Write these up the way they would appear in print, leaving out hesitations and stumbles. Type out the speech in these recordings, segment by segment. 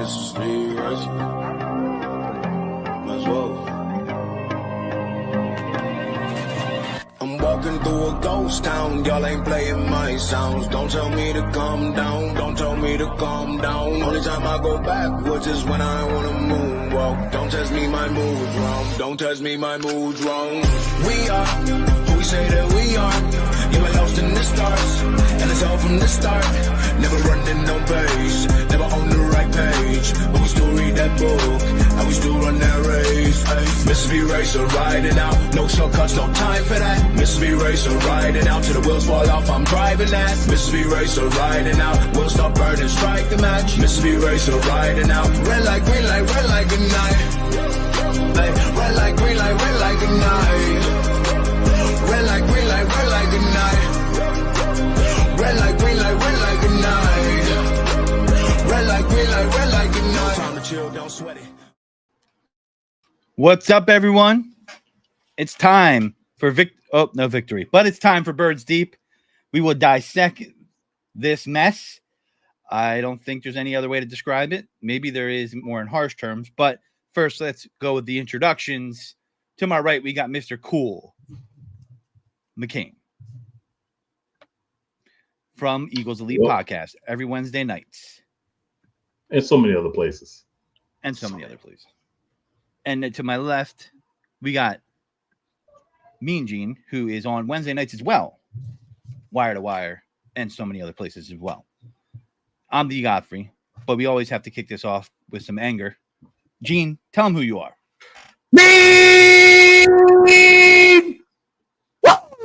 Mrs. B, right? Might as well. I'm walking through a ghost town, y'all ain't playing my sounds. Don't tell me to calm down, don't tell me to calm down. Only time I go backwards is when I wanna moonwalk. Don't test me, my mood's wrong. Don't test me, my mood's wrong. We are who we say that we are. You were lost in the stars, and it's all from the start. Never running no pace, never on the right page. But we still read that book, and we still run that race. Ay, Mississippi Racer riding out, no shortcuts, no time for that. Mississippi Racer riding out till the wheels fall off, I'm driving that. Mississippi Racer riding out, we'll stop burning, strike the match. Mississippi Racer riding out, red light, green light, red light, good night. Ay, red light, green light, red light, good night. Red light, green light, red light, good night. Red light, green light, red light, good night. Red light, green light, red light, good night. Time to chill, don't sweat it. What's up, everyone? It's time for victory, but it's time for Birds Deep. We will dissect this mess. I don't think there's any other way to describe it. Maybe there is more in harsh terms, but first let's go with the introductions. To my right, we got Mr. Cool McCain from Eagles Elite Podcast every Wednesday nights. And so many other places. And so many other places. And to my left, we got Mean Gene, who is on Wednesday nights as well. Wire to Wire and so many other places as well. I'm D. Godfrey, but we always have to kick this off with some anger. Gene, tell them who you are. Mean!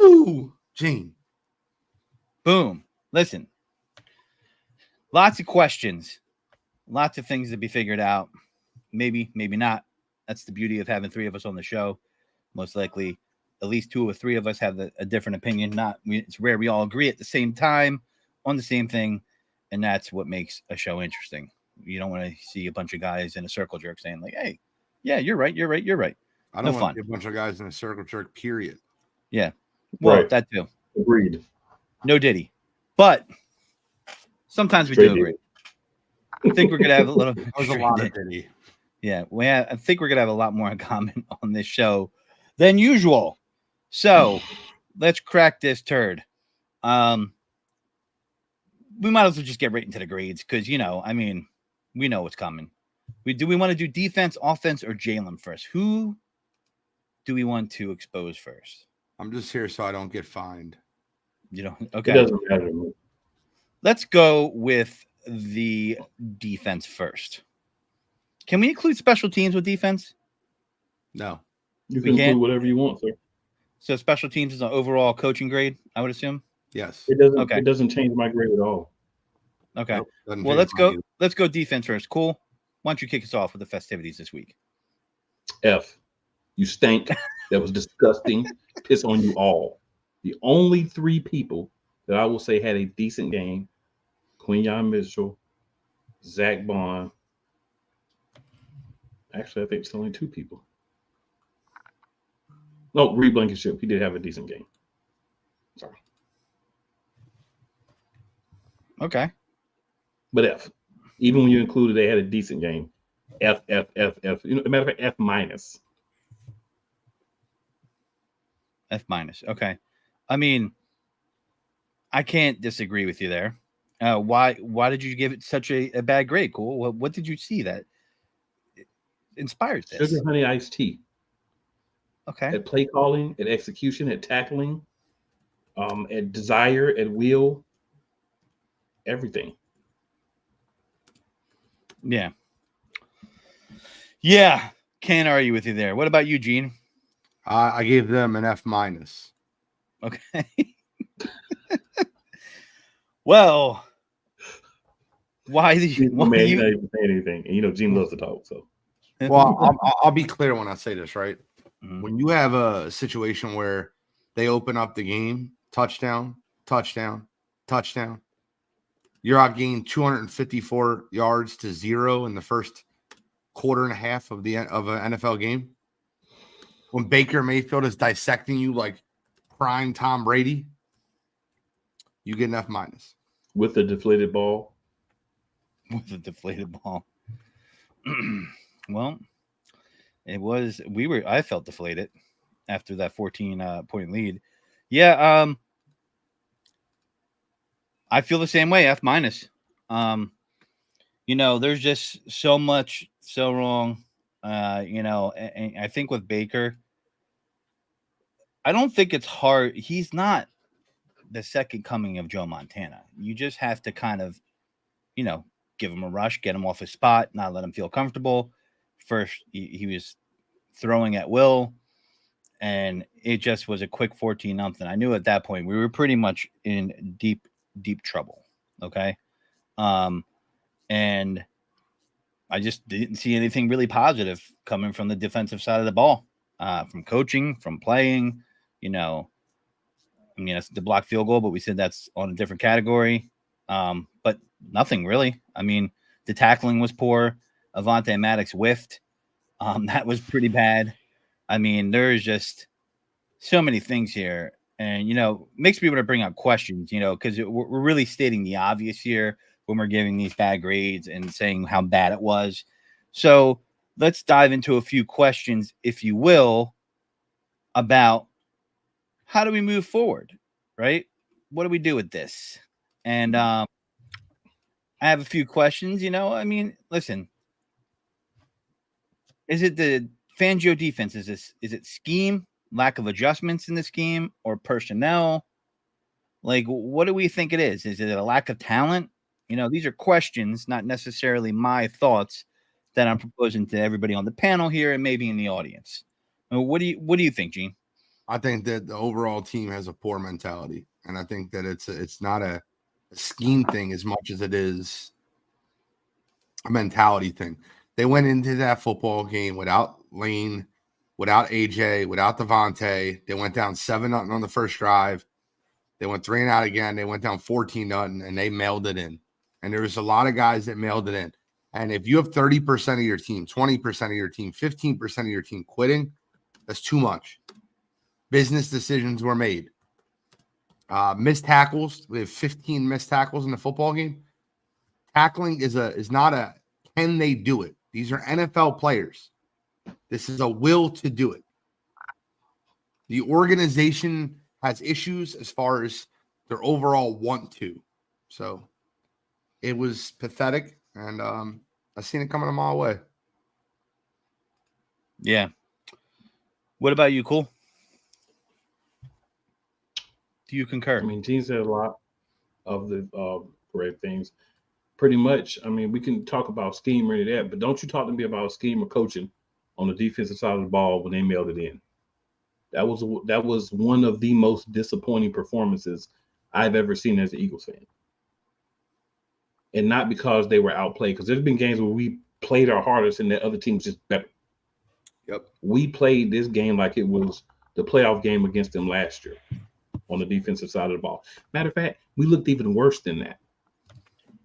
Woo! Gene. Boom. Listen. Lots of questions. Lots of things to be figured out. Maybe, maybe not. That's the beauty of having three of us on the show. Most likely, at least two or three of us have a different opinion. It's rare we all agree at the same time on the same thing, and that's what makes a show interesting. You don't want to see a bunch of guys in a circle jerk saying like, "Hey, yeah, you're right, you're right, you're right." I don't want to see a bunch of guys in a circle jerk, period. Yeah. Well, Right. that too. Agreed. No Diddy. But sometimes we do agree. I think we're going to have a little... There's a lot of Diddy. Yeah, I think we're going to have a lot more in common on this show than usual. So let's crack this turd. We might as well just get right into the grades because, we know what's coming. Do we want to do defense, offense, or Jalen first? Who do we want to expose first? I'm just here so I don't get fined. You don't? It Okay. doesn't matter to me. Let's go with the defense first. Can we include special teams with defense? No. You We can can't- include whatever you want, sir. So special teams is an overall coaching grade, I would assume. Yes. It doesn't. Okay. It doesn't change my grade at all. Okay. Nope, doesn't Well, change let's my go. view. Let's go defense first. Cool. Why don't you kick us off with the festivities this week? F. You stank. That was disgusting. Piss on you all. The only three people that I will say had a decent game: Quinyon Mitchell, Zach Bond. Actually, I think it's only two people. No, Reed Blankenship. He did have a decent game. Sorry. Okay. But F. Even when you included they had a decent game. F. Matter of fact, F minus. F minus. Okay. I mean, I can't disagree with you there. Why did you give it such a bad grade? Cool. What did you see that inspired this? Sugar Honey Iced Tea. Okay. At play calling, at execution, at tackling, at desire, at will, everything. Yeah. Yeah. Can't argue with you there. What about you, Gene? I gave them an F minus. Okay. Well, why do you? Man, you're not even saying anything. And Gene loves to talk. So Well, I'll be clear when I say this, right? Mhm. When you have a situation where they open up the game, touchdown, you're out gained 254 yards to 0 in the first quarter and a half of an NFL game. When Baker Mayfield is dissecting you like prime Tom Brady, you get an F minus. with the deflated ball. With the deflated ball. Well, I felt deflated after that 14 point lead. Yeah, I feel the same way. F minus. There's just so much so wrong. And I think with Baker, I don't think it's hard. He's not the second coming of Joe Montana. You just have to kind of, give him a rush, get him off his spot, not let him feel comfortable. First, he was throwing at will, and it just was a quick 14-0. I knew at that point we were pretty much in deep, deep trouble. Okay. And I just didn't see anything really positive coming from the defensive side of the ball, from coaching, from playing, it's the block field goal, but we said that's on a different category. But nothing really. The tackling was poor. Avonte Maddox whiffed. That was pretty bad. There's just so many things here. And, makes me want to bring up questions, because we're really stating the obvious here when we're giving these bad grades and saying how bad it was. So let's dive into a few questions, if you will, about how do we move forward, right? What do we do with this? And I have a few questions, listen, is it the Fangio defense? Is it scheme, lack of adjustments in the scheme, or personnel? Like, what do we think it is? Is it a lack of talent? These are questions, not necessarily my thoughts that I'm proposing to everybody on the panel here and maybe in the audience. What do you think, Gene? I think that the overall team has a poor mentality, and I think that it's not a scheme thing as much as it is a mentality thing. They went into that football game without Lane, without AJ, without Devontae. They went down 7-0 on the first drive. They went 3 and out again. They went down 14-0, and they mailed it in. And there was a lot of guys that mailed it in. And if you have 30% of your team, 20% of your team, 15% of your team quitting, that's too much. Business decisions were made. Missed tackles. We have 15 missed tackles in the football game. Tackling is not a can they do it. These are NFL players. This is a will to do it. The organization has issues as far as their overall want to. So it was pathetic, and I seen it coming a mile away. Yeah. What about you, Cole? Do you concur? Gene said a lot of the correct things. Pretty much, we can talk about scheme or any of that, but don't you talk to me about scheme or coaching on the defensive side of the ball when they mailed it in. That was one of the most disappointing performances I've ever seen as an Eagles fan. And not because they were outplayed, because there's been games where we played our hardest and the other team was just better. Yep. We played this game like it was the playoff game against them last year on the defensive side of the ball. Matter of fact, we looked even worse than that.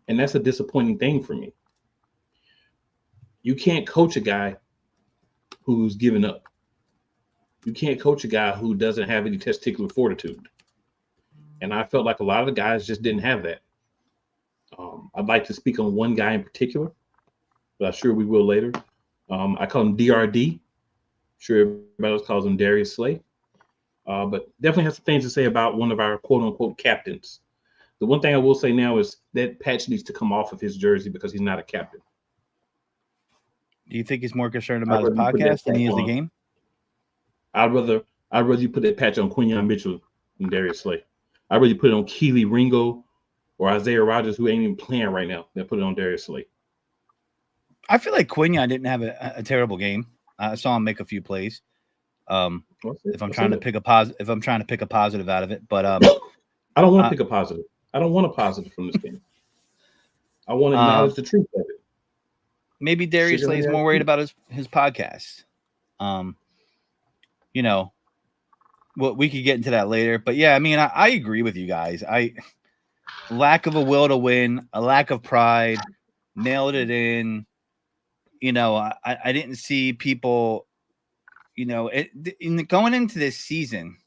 And that's a disappointing thing for me. You can't coach a guy who's given up. You can't coach a guy who doesn't have any testicular fortitude. And I felt like a lot of the guys just didn't have that. I'd like to speak on one guy in particular, but I'm sure we will later. I call him DRD. I'm sure everybody else calls him Darius Slay. But definitely have some things to say about one of our quote-unquote captains. The one thing I will say now is that patch needs to come off of his jersey because he's not a captain. Do you think he's more concerned about his podcast than he is the game? I'd rather you put that patch on Quinyon Mitchell than Darius Slay. I'd rather you put it on Keely Ringo or Isaiah Rodgers, who ain't even playing right now, than put it on Darius Slay. I feel like Quinyon didn't have a terrible game. I saw him make a few plays. If I'm trying to pick a positive out of it, but I don't want to pick a positive. I don't want a positive from this game. I want to acknowledge the truth of it. Maybe Darius Slay is more worried about his podcast. Well, we could get into that later, but yeah, I agree with you guys. Lack of a will to win, a lack of pride, nailed it in. I didn't see people, going into this season,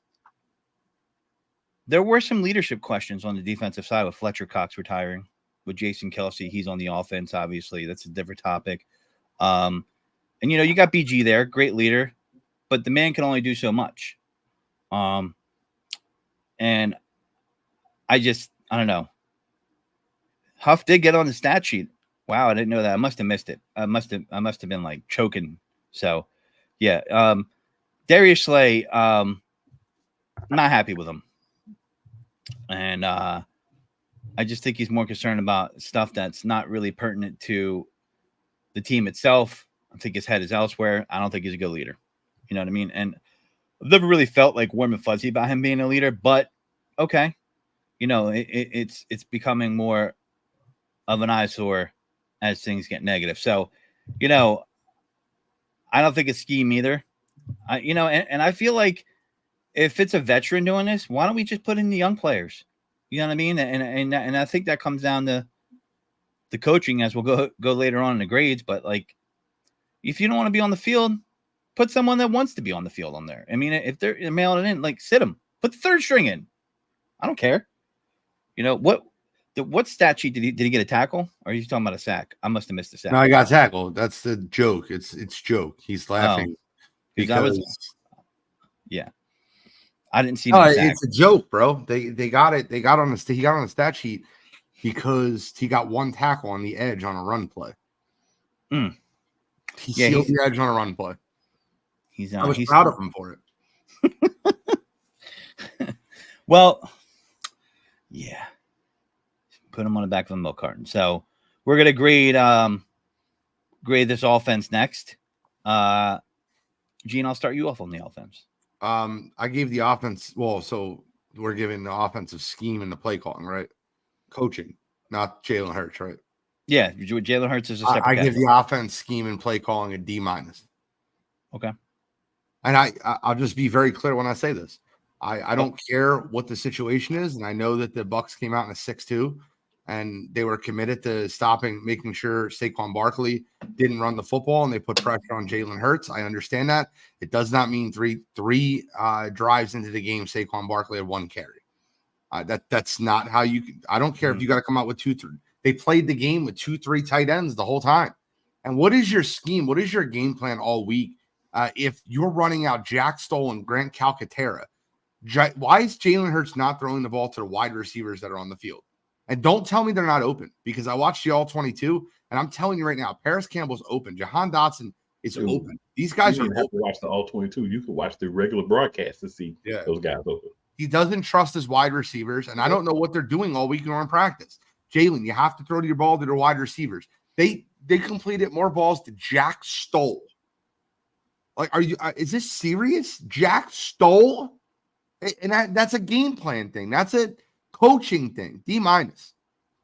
there were some leadership questions on the defensive side with Fletcher Cox retiring, with Jason Kelce. He's on the offense, obviously. That's a different topic. And you got BG there, great leader, but the man can only do so much. And I don't know. Huff did get on the stat sheet. Wow, I didn't know that. I must have missed it. I must have been like choking. So, yeah. Darius Slay, not happy with him. And I just think he's more concerned about stuff that's not really pertinent to the team itself. I think his head is elsewhere. I don't think he's a good leader. You know what I mean? And I've never really felt like warm and fuzzy about him being a leader, but okay. It's becoming more of an eyesore as things get negative. So, I don't think it's scheme either. And I feel like if it's a veteran doing this, why don't we just put in the young players? You know what I mean? And I think that comes down to the coaching, as we'll go later on in the grades. But like, if you don't want to be on the field, put someone that wants to be on the field on there. I mean, if they're mailing it in, like, sit them. Put the third string in. I don't care. What stat sheet did he get a tackle? Or are you talking about a sack? I must have missed a sack. No, I got tackled. That's the joke. It's joke. He's laughing because yeah. I didn't see. It's a joke, bro. They got it. He got on the stat sheet because he got one tackle on the edge on a run play. He sealed the edge on a run play. I was proud of him for it. Well, yeah. Put him on the back of the milk carton. So we're gonna grade this offense next. Gene, I'll start you off on the offense. I gave the offense. Well, so we're giving the offensive scheme and the play calling, right? Coaching, not Jalen Hurts, right? Yeah, Jalen Hurts is a separate. I give the offense scheme and play calling a D-. Okay. And I'll just be very clear when I say this. I don't care what the situation is, and I know that the Bucs came out in a 6-2, and they were committed to making sure Saquon Barkley didn't run the football, and they put pressure on Jalen Hurts. I understand that. It does not mean three drives into the game, Saquon Barkley had one carry. That's not how you. I don't care if you got to come out with 2-3. They played the game with 2-3 tight ends the whole time. And what is your scheme? What is your game plan all week? If you're running out Jack Stoll and Grant Calcaterra, why is Jalen Hurts not throwing the ball to the wide receivers that are on the field? And don't tell me they're not open, because I watched the All-22, and I'm telling you right now, Paris Campbell's open. Jahan Dotson is open. These guys you don't have to watch the All-22. You can watch the regular broadcast to see those guys open. He doesn't trust his wide receivers, and I don't know what they're doing all week in practice. Jalen, you have to throw your ball to the wide receivers. They completed more balls to Jack Stoll. Like, is this serious? Jack Stoll? And that's a game plan thing. That's a coaching thing. D-.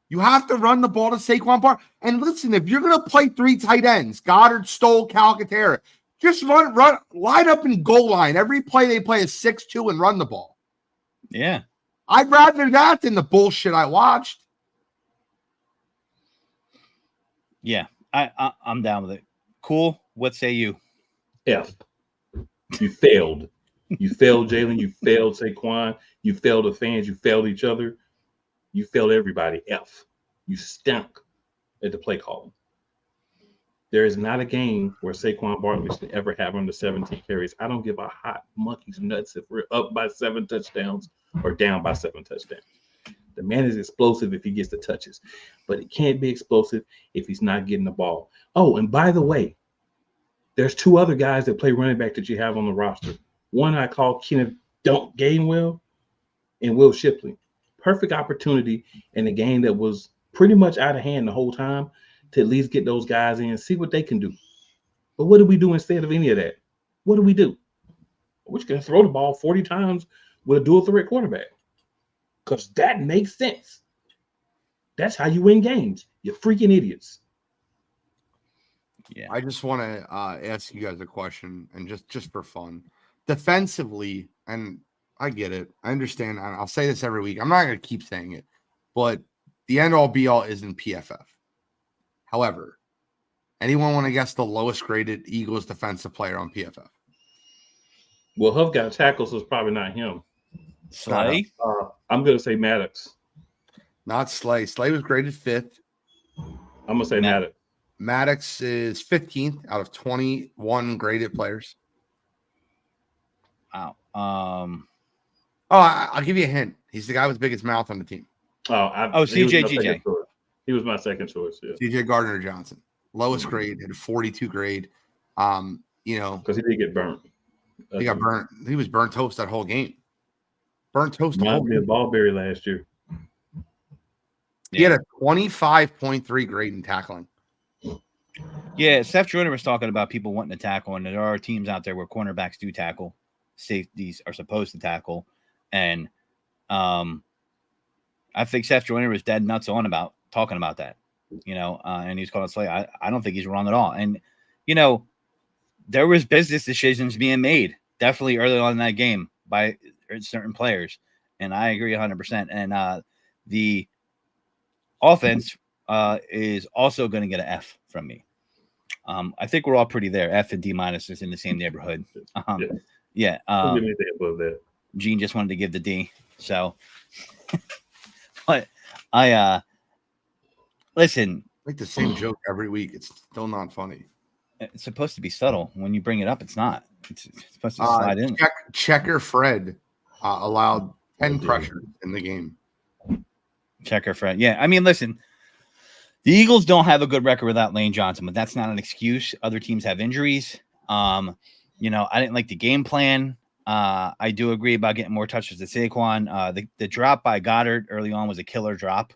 You have to run the ball to Saquon Barkley. And listen, if you're going to play 3 tight ends, Goddard, Stoll, Calcaterra, just run, line up in goal line. Every play they play is 6-2 and run the ball. Yeah. I'd rather that than the bullshit I watched. Yeah, I'm down with it. Cool. What say you? F. You failed. You failed Jalen. You failed Saquon. You failed the fans. You failed each other. You failed everybody. F. You stunk at the play calling. There is not a game where Saquon Barkley should ever have under 17 carries. I don't give a hot monkey's nuts if we're up by 7 touchdowns or down by 7 touchdowns. The man is explosive if he gets the touches, but it can't be explosive if he's not getting the ball. Oh, and by the way, there's 2 other guys that play running back that you have on the roster. One I call Kenneth Gainwell and Will Shipley. Perfect opportunity in a game that was pretty much out of hand the whole time to at least get those guys in and see what they can do. But what do we do instead of any of that? What do? We're just going to throw the ball 40 times with a dual threat quarterback. Because that makes sense. That's how you win games. You freaking idiots. Yeah. I just want to ask you guys a question, and just for fun. Defensively, and I get it. I understand. I'll say this every week. I'm not going to keep saying it, but the end-all be-all isn't PFF. However, anyone want to guess the lowest graded Eagles defensive player on PFF? Well, Huff got tackles, so it's probably not him. Slay? I'm going to say Maddox. Not Slay. Slay was graded 5th. I'm going to say Maddox. Maddox is 15th out of 21 graded players. Wow. I'll give you a hint. He's the guy with the biggest mouth on the team. He was CJ my second GJ. choice. He was my second choice. Yeah, CJ Gardner Johnson, lowest grade, had a 42 grade. because he did get burnt. He got burnt. He was burnt toast that whole game. Burnt toast the whole Reminds me of game. Ballberry last year. He had a 25.3 grade in tackling. Yeah, Seth Joyner was talking about people wanting to tackle, and there are teams out there where cornerbacks do tackle, safeties are supposed to tackle, and I think Seth Joyner was dead nuts on about talking about that, and he's calling it slay. I don't think he's wrong at all, and there was business decisions being made definitely early on in that game by certain players, and I agree 100%. And the offense is also going to get an F from me. I think we're all pretty there. F and D minus is in the same neighborhood. Yeah. Give me that above that. Gene just wanted to give the D. So, but I listen. Like the same joke every week. It's still not funny. It's supposed to be subtle. When you bring it up, it's not. It's supposed to slide in. Checker Fred allowed 10 pressures in the game. Checker Fred. Yeah. I mean, listen, the Eagles don't have a good record without Lane Johnson, but that's not an excuse. Other teams have injuries. I didn't like the game plan. I do agree about getting more touches to Saquon. The drop by Goddard early on was a killer drop.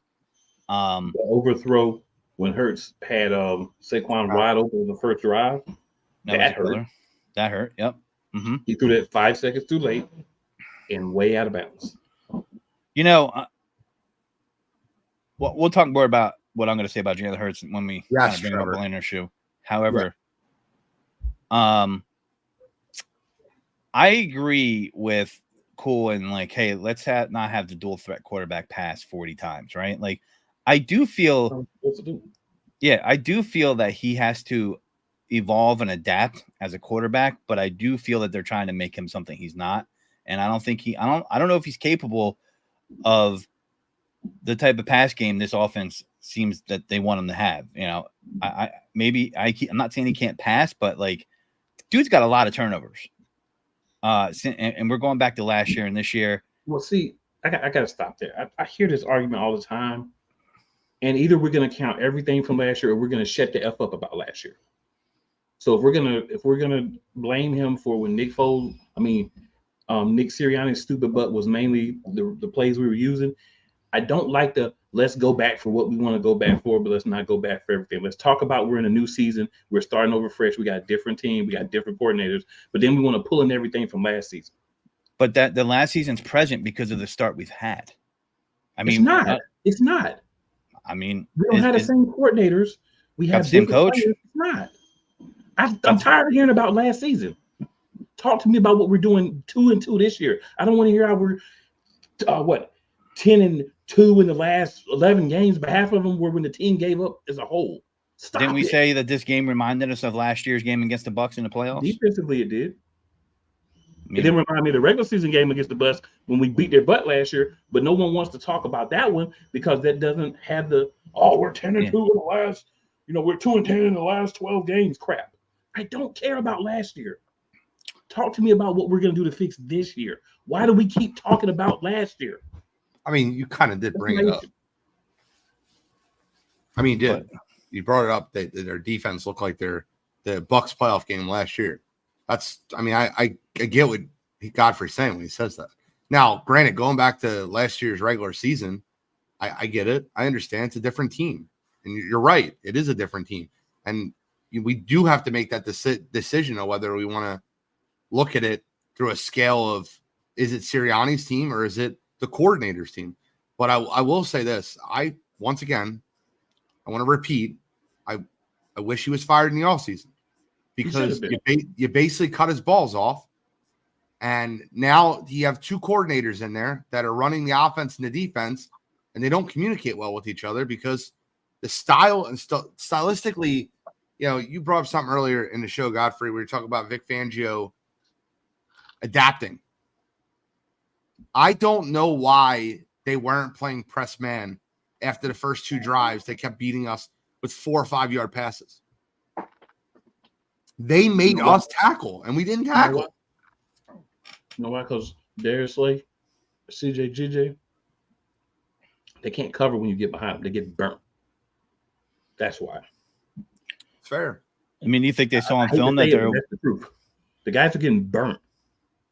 The overthrow when Hurts had Saquon wide open in the first drive. That hurt. That hurt. Yep. Mm-hmm. He threw that 5 seconds too late and way out of bounds. We'll talk more about what I'm going to say about Jalen Hurts when we bring up a laner shoe. However, I agree with Cool and like, hey, let's not have the dual threat quarterback pass 40 times, right? Like, I do feel that he has to evolve and adapt as a quarterback, but I do feel that they're trying to make him something he's not. And I don't think I don't know if he's capable of the type of pass game this offense seems that they want him to have. I'm not saying he can't pass, but like, dude's got a lot of turnovers. And we're going back to last year and this year. Well, see, I got to stop there. I hear this argument all the time, and either we're going to count everything from last year or we're going to shut the F up about last year. So if we're gonna blame him for when Nick Sirianni's stupid butt was mainly the plays we were using, I don't like the let's go back for what we want to go back for, but let's not go back for everything. Let's talk about we're in a new season. We're starting over fresh. We got a different team. We got different coordinators. But then we want to pull in everything from last season. But that the last season's present because of the start we've had. It's not. I mean, we don't have the same coordinators. We have the same coach. Players. It's not. I'm tired of hearing about last season. Talk to me about what we're doing 2-2 this year. I don't want to hear how we're 10-2 in the last 11 games, but half of them were when the team gave up as a whole. Didn't we say that this game reminded us of last year's game against the Bucs in the playoffs? Defensively, it did. It didn't remind me of the regular season game against the Bucs when we beat their butt last year, but no one wants to talk about that one because that doesn't have we're 10-2 in the last, we're 2-10 in the last 12 games. Crap. I don't care about last year. Talk to me about what we're going to do to fix this year. Why do we keep talking about last year? I mean, you kind of did bring it up. I mean, you did. You brought it up that their defense looked like the Bucs playoff game last year. I get what Godfrey's saying when he says that. Now, granted, going back to last year's regular season, I get it. I understand it's a different team. And you're right. It is a different team. And we do have to make that decision of whether we want to look at it through a scale of, is it Sirianni's team or is it the coordinator's team? But I will say this. I want to repeat, I wish he was fired in the offseason because you basically cut his balls off. And now you have two coordinators in there that are running the offense and the defense, and they don't communicate well with each other because the style and stylistically, you brought up something earlier in the show, Godfrey, where you talk about Vic Fangio adapting. I don't know why they weren't playing press man after the first two drives. They kept beating us with 4 or 5 yard passes. They made us tackle, and we didn't tackle. You know why? Because Darius Slay, CJ, GJ, they can't cover when you get behind them. They get burnt. That's why. It's fair. I mean, you think they saw on I hate film to that say it, they're but that's the truth. The guys are getting burnt.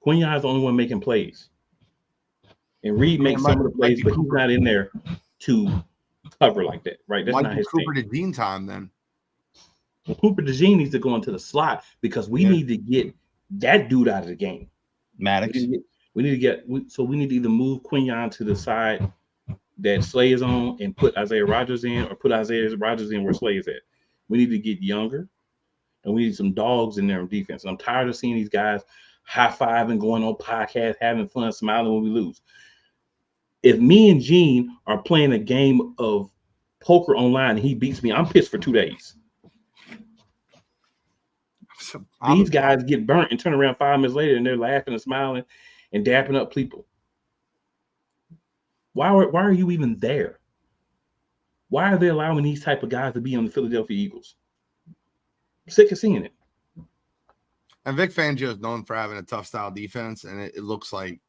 Quinion's the only one making plays. And Reed makes some of the plays, but he's not in there to cover like that, right? That's not his Cooper thing. DeJean time then. Well, Cooper DeJean needs to go into the slot because we need to get that dude out of the game. Maddox. We need to either move Quinion to the side that Slay is on and put Isaiah Rodgers in, or put Isaiah Rodgers in where Slay is at. We need to get younger, and we need some dogs in there on defense. And I'm tired of seeing these guys high-fiving, going on podcasts, having fun, smiling when we lose. If me and Gene are playing a game of poker online and he beats me, I'm pissed for 2 days. These guys get burnt and turn around 5 minutes later and they're laughing and smiling and dapping up people. Why are you even there? Why are they allowing these type of guys to be on the Philadelphia Eagles? I'm sick of seeing it. And Vic Fangio is known for having a tough style defense, and it looks like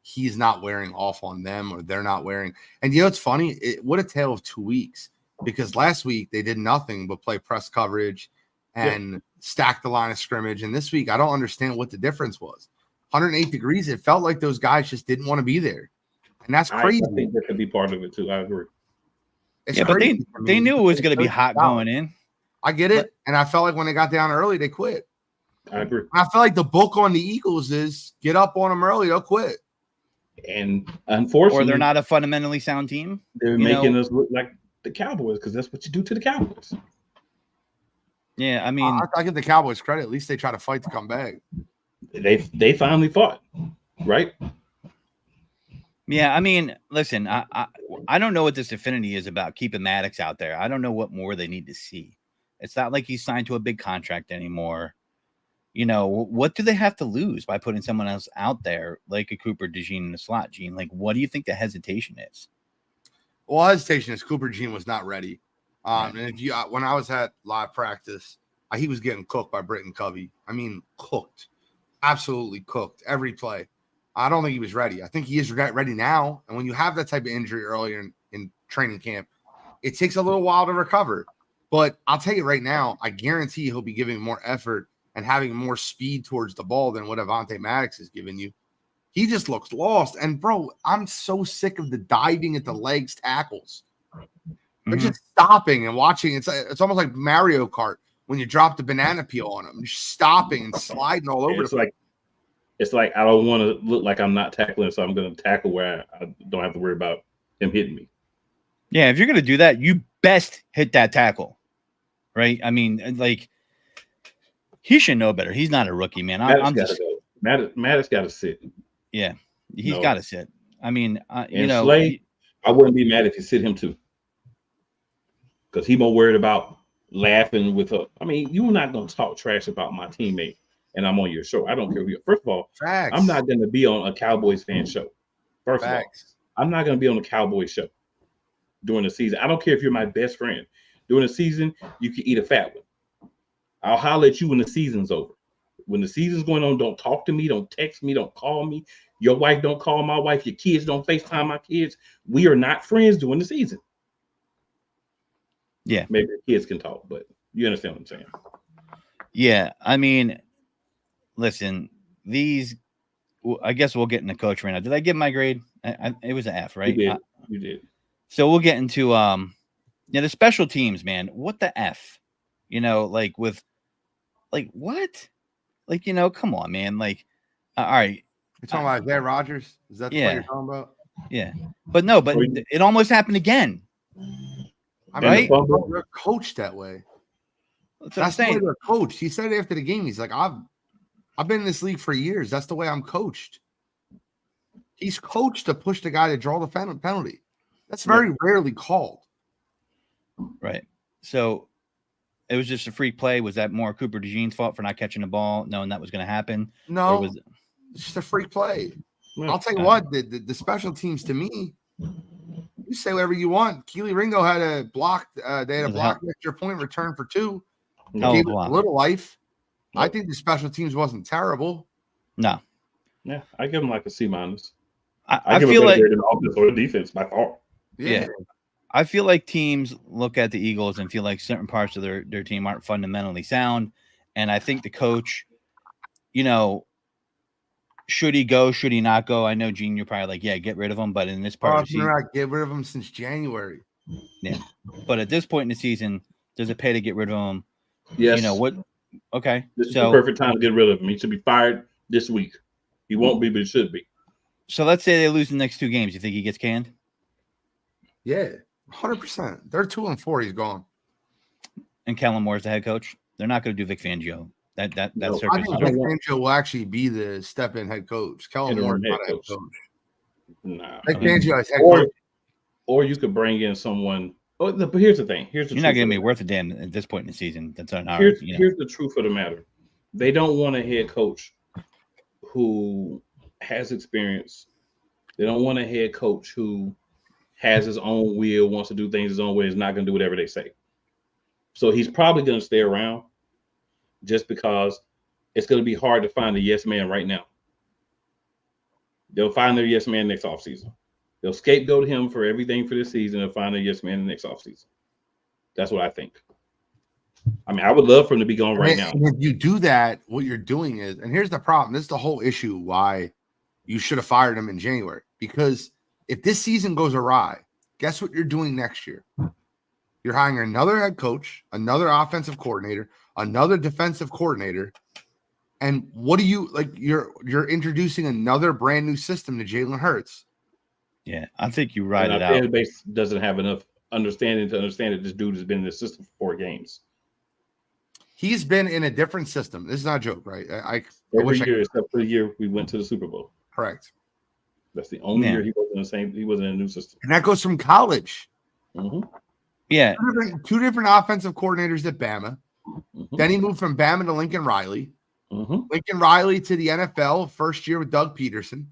he's not wearing off on them, or they're not wearing. And you know, it's funny. What a tale of 2 weeks, because last week they did nothing but play press coverage and stack the line of scrimmage. And this week, I don't understand what the difference was. 108 degrees. It felt like those guys just didn't want to be there. And that's crazy. I think that could be part of it too. I agree. It's but they knew it was going to be hot going in. I get it. And I felt like when they got down early, they quit. I agree. I feel like the book on the Eagles is get up on them early, they'll quit. And unfortunately, or they're not a fundamentally sound team. They're making us look like the Cowboys, because that's what you do to the Cowboys. Yeah, I mean, I give the Cowboys credit. At least they try to fight to come back. They finally fought, right? Yeah, I mean, listen, I don't know what this affinity is about keeping Maddox out there. I don't know what more they need to see. It's not like he's signed to a big contract anymore. You know, what do they have to lose by putting someone else out there like a Cooper DeJean in the slot, Gene? Like, what do you think the hesitation is? Well, hesitation is Cooper DeJean was not ready. And if you, when I was at live practice, he was getting cooked by Britton Covey. I mean, cooked, absolutely cooked every play. I don't think he was ready. I think he is ready now. And when you have that type of injury earlier in training camp, it takes a little while to recover. But I'll tell you right now, I guarantee he'll be giving more effort and having more speed towards the ball than what Avonte Maddox has given you. He just looks lost. And, bro, I'm so sick of the diving at the legs tackles. They're just stopping and watching. It's almost like Mario Kart when you drop the banana peel on them. Just stopping and sliding all over the place. It's like I don't want to look like I'm not tackling, so I'm going to tackle where I don't have to worry about him hitting me. Yeah, if you're going to do that, you best hit that tackle, right? I mean, like, he should know better. He's not a rookie, man. Maddox got to sit. Yeah, he's got to sit. I mean, Slay, I wouldn't be mad if you sit him too, because he's more worried about laughing with her. I mean, you're not going to talk trash about my teammate, and I'm on your show. I don't care who you are. First of all, Facts. I'm not going to be on a Cowboys fan show. First of all, I'm not going to be on a Cowboys show during the season. I don't care if you're my best friend. During the season, you can eat a fat one. I'll holler at you when the season's over. When the season's going on, don't talk to me, don't text me, don't call me. Your wife don't call my wife. Your kids don't FaceTime my kids. We are not friends during the season. Yeah. Maybe the kids can talk, but you understand what I'm saying. Yeah. I mean, listen, I guess we'll get into coach right now. Did I give my grade? It was an F, right? You did. So we'll get into the special teams, man. What the F? You know, like with like what? Like, you know, come on, man. Like, all right. You're talking about Isaiah Rodgers? Is that the play you're talking about? Yeah. But no, but it almost happened again. I mean, right? They're coached that way. That's the way they're coached. He said it after the game. He's like, I've been in this league for years. That's the way I'm coached. He's coached to push the guy to draw the penalty. That's very rarely called. Right. So it was just a freak play. Was that more Cooper DeJean's fault for not catching the ball, knowing that was going to happen? No, it's just a freak play. I'll tell you what, the special teams to me, You say whatever you want. Keely Ringo had a block. They had a block extra point return for 2. Gave it a little life. I think the special teams wasn't terrible. No. Yeah, I give them like a C-. I feel like offense or defense by far. Yeah. I feel like teams look at the Eagles and feel like certain parts of their team aren't fundamentally sound. And I think the coach, should he go? Should he not go? I know, Gene, you're probably like, yeah, get rid of him. But in this part of the season, get rid of him since January. Yeah. But at this point in the season, does it pay to get rid of him? Yes. What? Okay. This is the perfect time to get rid of him. He should be fired this week. He won't be, but he should be. So let's say they lose the next 2 games. You think he gets canned? Yeah, 100%. They're 2-4. He's gone. And Kellen Moore's the head coach. They're not going to do Vic Fangio. That's I think Vic Fangio will actually be the step-in head coach. Kellen Moore's not a head coach. Nah. Vic Fangio is head coach. Or you could bring in someone. But here's the thing. You're not going to be worth a damn at this point in the season. That's not here's the truth of the matter. They don't want a head coach who has experience. They don't want a head coach who has his own will, wants to do things his own way, is not going to do whatever they say. So he's probably going to stay around just because it's going to be hard to find a yes man right now. They'll find their yes man next offseason. They'll scapegoat him for everything for this season and find their yes man in the next offseason. That's what I think. I mean, I would love for him to be gone right now. If you do that, what you're doing is, and here's the problem. This is the whole issue why you should have fired him in January. Because if this season goes awry, guess what you're doing next year? You're hiring another head coach, another offensive coordinator, another defensive coordinator. And what do you like? You're introducing another brand new system to Jalen Hurts. Yeah, I think you ride it out. Fan base doesn't have enough understanding to understand that this dude has been in this system for 4 games. He's been in a different system. This is not a joke, right? Every year, except for the year we went to the Super Bowl. Correct. That's the only year he wasn't the same. He wasn't in a new system, and that goes from college. Mm-hmm. Yeah, two different offensive coordinators at Bama. Mm-hmm. Then he moved from Bama to Lincoln Riley. Mm-hmm. Lincoln Riley to the NFL. First year with Doug Peterson.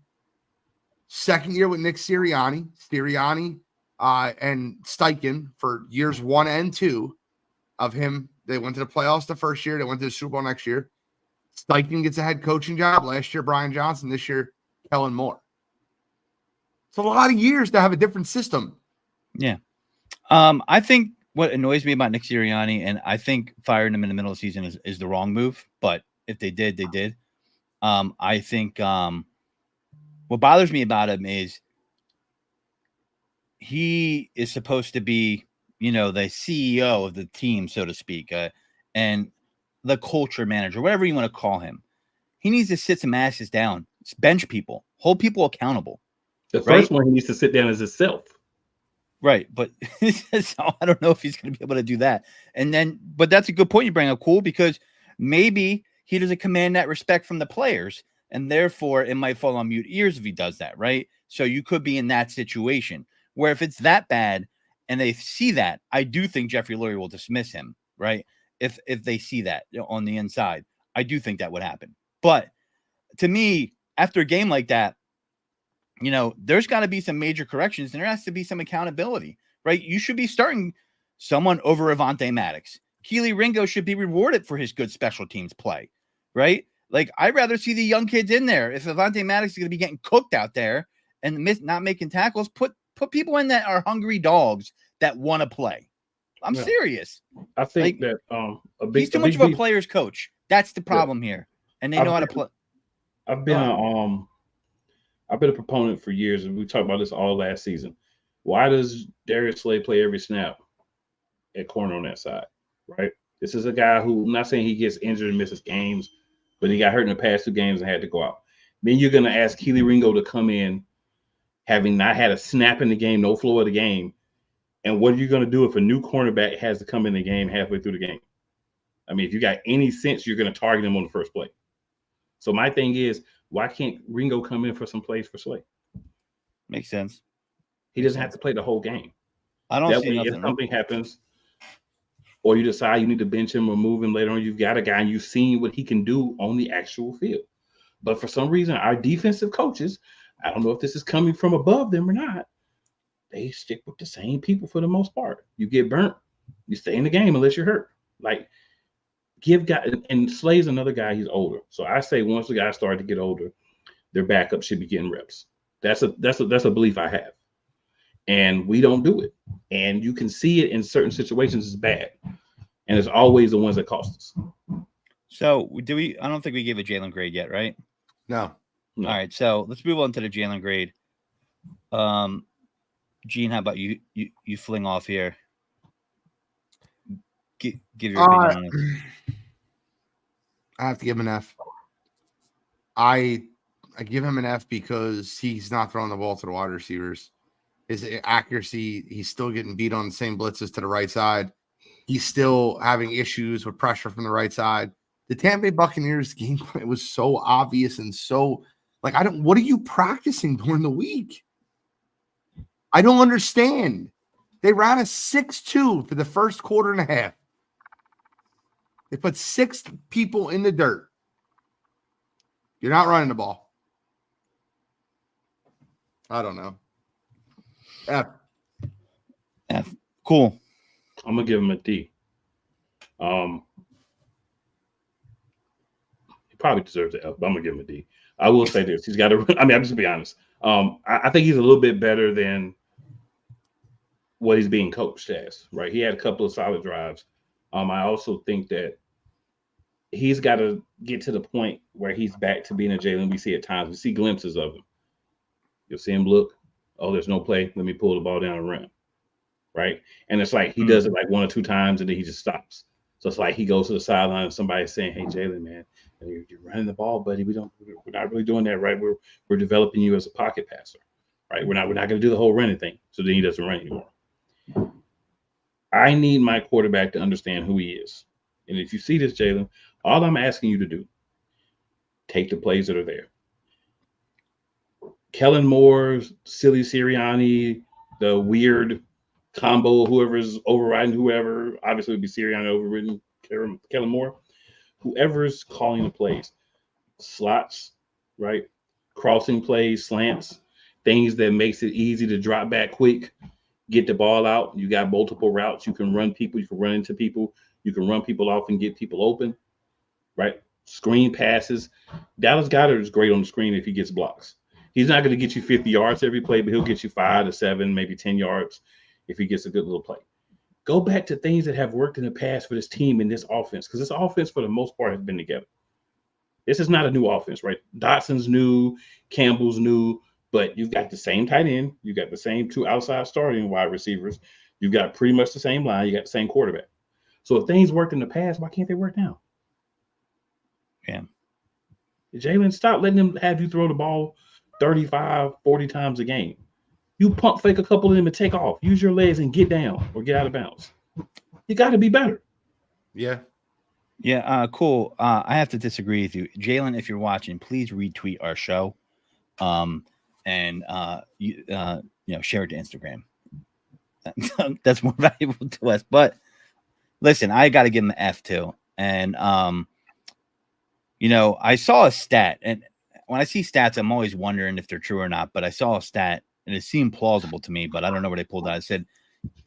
Second year with Nick Sirianni, and Steichen for years 1 and 2 of him. They went to the playoffs the first year. They went to the Super Bowl next year. Steichen gets a head coaching job. Last year, Brian Johnson. This year, Kellen Moore. It's a lot of years to have a different system. Yeah. I think what annoys me about Nick Sirianni, and I think firing him in the middle of the season is the wrong move. But if they did, they did. I think what bothers me about him is he is supposed to be, the CEO of the team, so to speak, and the culture manager, whatever you want to call him. He needs to sit some asses down, bench people, hold people accountable. The first one he needs to sit down is himself. Right. But so I don't know if he's going to be able to do that. But that's a good point you bring up, Cool, because maybe he doesn't command that respect from the players, and therefore it might fall on mute ears if he does that, right? So you could be in that situation where if it's that bad and they see that, I do think Jeffrey Lurie will dismiss him, right? If they see that on the inside, I do think that would happen. But to me, after a game like that, there's got to be some major corrections and there has to be some accountability, right? You should be starting someone over Avonte Maddox. Keely Ringo should be rewarded for his good special teams play, right? Like, I'd rather see the young kids in there. If Avonte Maddox is going to be getting cooked out there and not making tackles, put people in that are hungry dogs that want to play. I'm serious. I think that he's too much of a player's coach. That's the problem here, and they know how to play. I've been a proponent for years, and we talked about this all last season. Why does Darius Slay play every snap at corner on that side? Right. This is a guy who, I'm not saying he gets injured and misses games, but he got hurt in the past 2 games and had to go out. Then you're going to ask Keely Ringo to come in, having not had a snap in the game, no flow of the game. And what are you going to do if a new cornerback has to come in the game halfway through the game? I mean, if you got any sense, you're going to target him on the first play. So my thing is, why can't Ringo come in for some plays for Slay? Makes sense. He doesn't have to play the whole game. I don't see nothing. If something happens, or you decide you need to bench him or move him later on, you've got a guy and you've seen what he can do on the actual field. But for some reason, our defensive coaches, I don't know if this is coming from above them or not, they stick with the same people for the most part. You get burnt, you stay in the game unless you're hurt. Like, give guy, and Slay's another guy. He's older, so I say once the guys start to get older, their backup should be getting reps. That's a belief I have, and we don't do it. And you can see it in certain situations. It's bad, and it's always the ones that cost us. So do we? I don't think we gave a Jalen grade yet, right? No. No. All right, so let's move on to the Jalen grade. Gene, how about you? You fling off here. Give your opinion on it. I have to give him an F. I give him an F because he's not throwing the ball to the wide receivers. His accuracy, he's still getting beat on the same blitzes to the right side. He's still having issues with pressure from the right side. The Tampa Bay Buccaneers game plan was so obvious and so like, what are you practicing during the week? I don't understand. They ran a 6-2 for the first quarter and a half. They put 6 people in the dirt. You're not running the ball. I don't know. F. Cool. I'm gonna give him a D. He probably deserves an F, but I'm gonna give him a D. I will say this: he's got to. I mean, I'm just gonna be honest. I think he's a little bit better than what he's being coached as. Right? He had a couple of solid drives. I also think that he's got to get to the point where he's back to being a Jalen. We see at times, we see glimpses of him. You'll see him look. Oh, there's no play. Let me pull the ball down and run. Right? And it's like he does it like 1 or 2 times, and then he just stops. So it's like he goes to the sideline and somebody's saying, "Hey, Jalen, man, you're running the ball, buddy. We're not really doing that, right? We're developing you as a pocket passer, right? We're not going to do the whole running thing." So then he doesn't run anymore. I need my quarterback to understand who he is. And if you see this, Jalen, all I'm asking you to do, take the plays that are there. Kellen Moore, silly Sirianni, the weird combo, whoever's overriding whoever, obviously it would be Sirianni overridden Kellen Moore. Whoever's calling the plays, slots, right? Crossing plays, slants, things that makes it easy to drop back quick, get the ball out. You got multiple routes. You can run people. You can run into people. You can run people off and get people open, right? Screen passes. Dallas Goedert is great on the screen if he gets blocks. He's not going to get you 50 yards every play, but he'll get you 5 to 7, maybe 10 yards if he gets a good little play. Go back to things that have worked in the past for this team in this offense, because this offense, for the most part, has been together. This is not a new offense, right? Dotson's new, Campbell's new, but you've got the same tight end. You got the same 2 outside starting wide receivers. You've got pretty much the same line. You got the same quarterback. So if things worked in the past, why can't they work now? Yeah. Jalen, stop letting them have you throw the ball 35, 40 times a game. You pump fake a couple of them and take off. Use your legs and get down or get out of bounds. You got to be better. Yeah. Yeah. Cool. I have to disagree with you, Jalen. If you're watching, please retweet our show, and you share it to Instagram. That's more valuable to us. But listen, I got to give him an F too. And I saw a stat, and when I see stats, I'm always wondering if they're true or not. But I saw a stat, and it seemed plausible to me, but I don't know where they pulled out. It said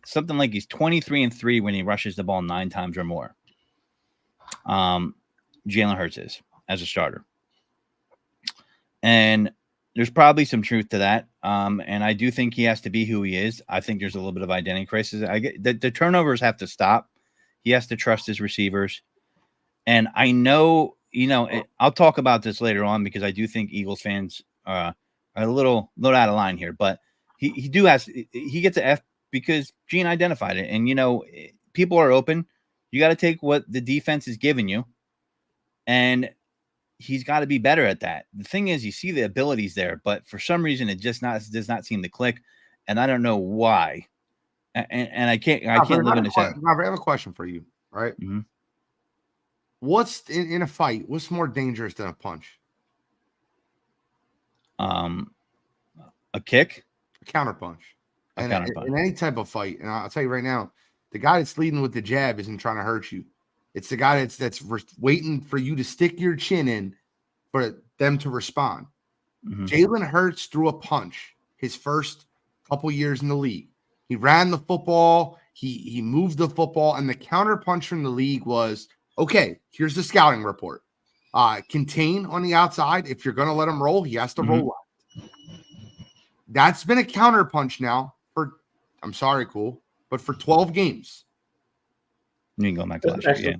something like he's 23-3 when he rushes the ball 9 times or more. Jalen Hurts is as a starter, and there's probably some truth to that. And I do think he has to be who he is. I think there's a little bit of identity crisis. I get the turnovers have to stop. He has to trust his receivers, and I know. I'll talk about this later on because I do think Eagles fans are a little out of line here, but he gets an F because Gene identified it. And, people are open. You got to take what the defense is giving you, and he's got to be better at that. The thing is, you see the abilities there, but for some reason it just does not seem to click. And I don't know why. And I can't live in his head. I have a question for you. All right. Mm-hmm. What's in a fight? What's more dangerous than a punch? A kick, a counter punch, in any type of fight. And I'll tell you right now, the guy that's leading with the jab isn't trying to hurt you. It's the guy that's waiting for you to stick your chin in for them to respond. Mm-hmm. Jalen Hurts threw a punch his first couple years in the league. He ran the football. He moved the football, and the counterpunch from the league was, okay, here's the scouting report. Contain on the outside. If you're going to let him roll, he has to roll left. That's been a counterpunch now for, I'm sorry, Cool, but for 12 games. You can go back to last year.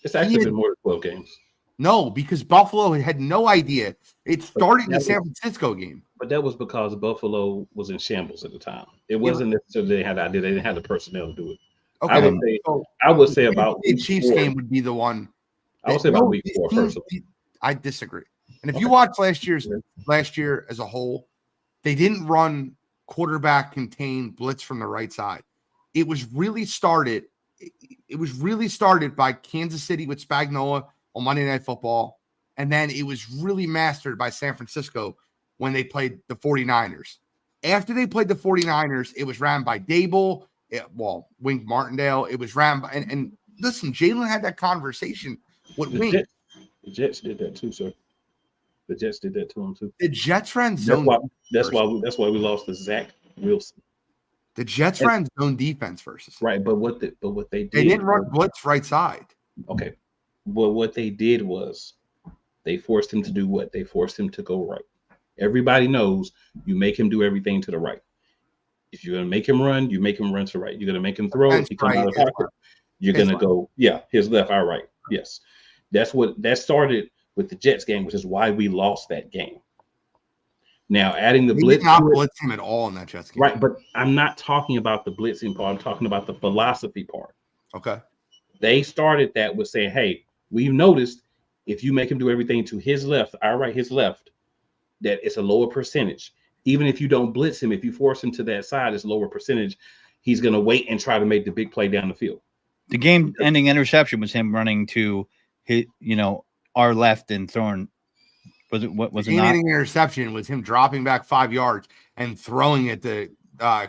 It's actually been more than 12 games. No, because Buffalo had no idea. It started in the San Francisco game. But that was because Buffalo was in shambles at the time. It wasn't necessarily they had the idea. They didn't have the personnel to do it. Okay, I would say about the Chiefs game would be the one. I would say about week 4 personally. I disagree. And if you watch last year as a whole, they didn't run quarterback contained blitz from the right side. It was really started. It was really started by Kansas City with Spagnuolo on Monday Night Football. And then it was really mastered by San Francisco when they played the 49ers. After they played the 49ers, it was ran by Dable, Wink Martindale. It was ran by, and listen, Jalen had that conversation with Wink. The Jets did that too, sir. The Jets did that to him too. The Jets ran zone. That's why we lost to Zach Wilson. The Jets ran zone defense versus right, but what they didn't run blitz right side. Okay, but what they did was they forced him to do what? They forced him to go right. Everybody knows you make him do everything to the right. If you're gonna make him run, you make him run to the right. You're gonna make him throw. If he comes out of the pocket, you're gonna go, his left, our right. Yes, that started with the Jets game, which is why we lost that game. Now, adding the blitz, not blitz him at all in that Jets game, right? But I'm not talking about the blitzing part. I'm talking about the philosophy part. Okay, they started that with saying, "Hey, we've noticed if you make him do everything to his left, our right, his left, that it's a lower percentage. Even if you don't blitz him, if you force him to that side, it's lower percentage. He's going to wait and try to make the big play down the field." The game-ending interception was him running to hit, our left and throwing. Was it what was it? The game-ending interception was him dropping back 5 yards and throwing it to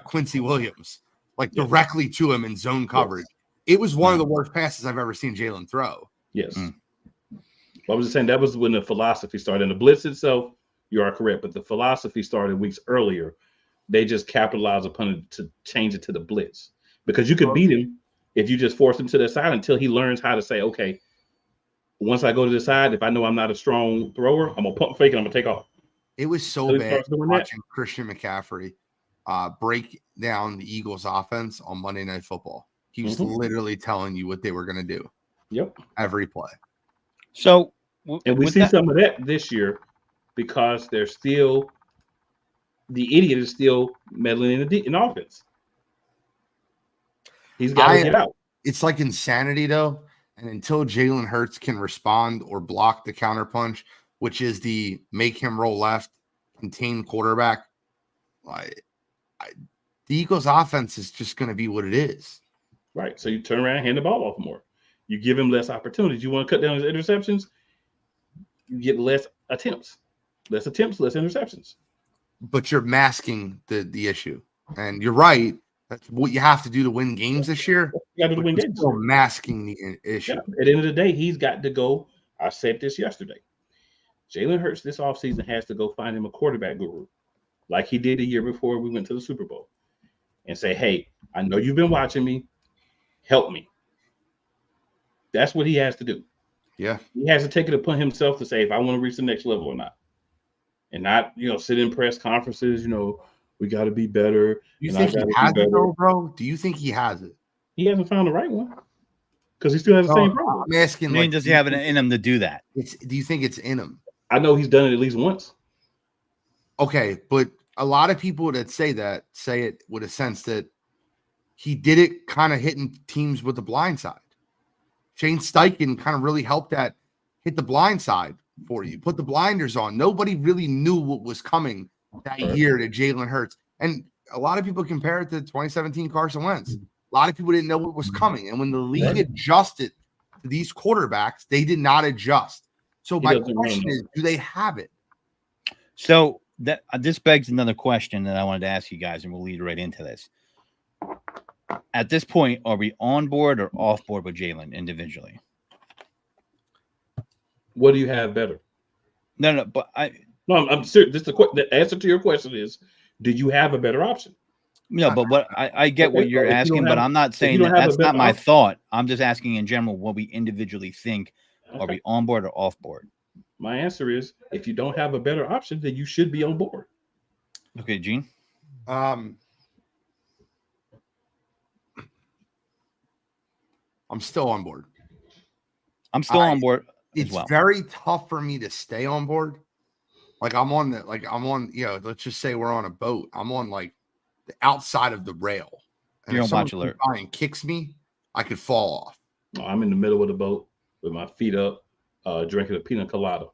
Quincy Williams, directly to him in zone coverage. Yes. It was one of the worst passes I've ever seen Jalen throw. Yes. I was just saying that was when the philosophy started. And the blitz itself, you are correct, but the philosophy started weeks earlier. They just capitalized upon it to change it to the blitz because you could beat him if you just force him to the side until he learns how to say, okay, once I go to the side, if I know I'm not a strong thrower, I'm gonna pump fake and I'm gonna take off. It was so bad watching Christian McCaffrey break down the Eagles offense on Monday Night Football. He was literally telling you what they were gonna do. Yep. Every play. So and we see some of that this year because they're still the idiot is still meddling in offense. He's got to get out. It's like insanity, though. And until Jalen Hurts can respond or block the counterpunch, which is the make him roll left, contain quarterback, the Eagles' offense is just going to be what it is. Right. So you turn around and hand the ball off more. You give him less opportunities. You want to cut down his interceptions, you get less attempts. Less attempts, less interceptions. But you're masking the issue. And you're right. That's what you have to do to win games this year. You got to do to win games. Still masking the issue. Yeah. At the end of the day, he's got to go. I said this yesterday. Jalen Hurts this offseason has to go find him a quarterback guru, like he did the year before we went to the Super Bowl, and say, hey, I know you've been watching me. Help me. That's what he has to do. Yeah. He has to take it upon himself to say if I want to reach the next level or not. And not, sit in press conferences, we got to be better. You think he has it, though, bro? Do you think he has it? He hasn't found the right one because he still has the same problem. I'm asking, does he have it in him to do that? Do you think it's in him? I know he's done it at least once. Okay, but a lot of people that say it with a sense that he did it kind of hitting teams with the blind side. Shane Steichen kind of really helped that hit the blind side for you. Put the blinders on. Nobody really knew what was coming that year to Jalen Hurts. And a lot of people compare it to 2017 Carson Wentz. A lot of people didn't know what was coming. And when the league adjusted to these quarterbacks, they did not adjust. So my question is, do they have it? So this begs another question that I wanted to ask you guys, and we'll lead right into this. At this point, are we on board or off board with Jalen individually? What do you have better? No, but I'm serious. The answer to your question is, do you have a better option? No, but what I get what you're If you asking, don't but have- I'm not you saying don't that have a that's not better my option- thought. I'm just asking in general what we individually think. Are Okay. we on board or off board? My answer is, if you don't have a better option, then you should be on board. Okay, Gene. I'm still on board. I'm still on board as It's well. very tough for me to stay on board. Like I'm on, let's just say we're on a boat. I'm on like the outside of the rail. And You're if on watch someone alert. comes by and kicks me, I could fall off. I'm in the middle of the boat with my feet up, drinking a pina colada.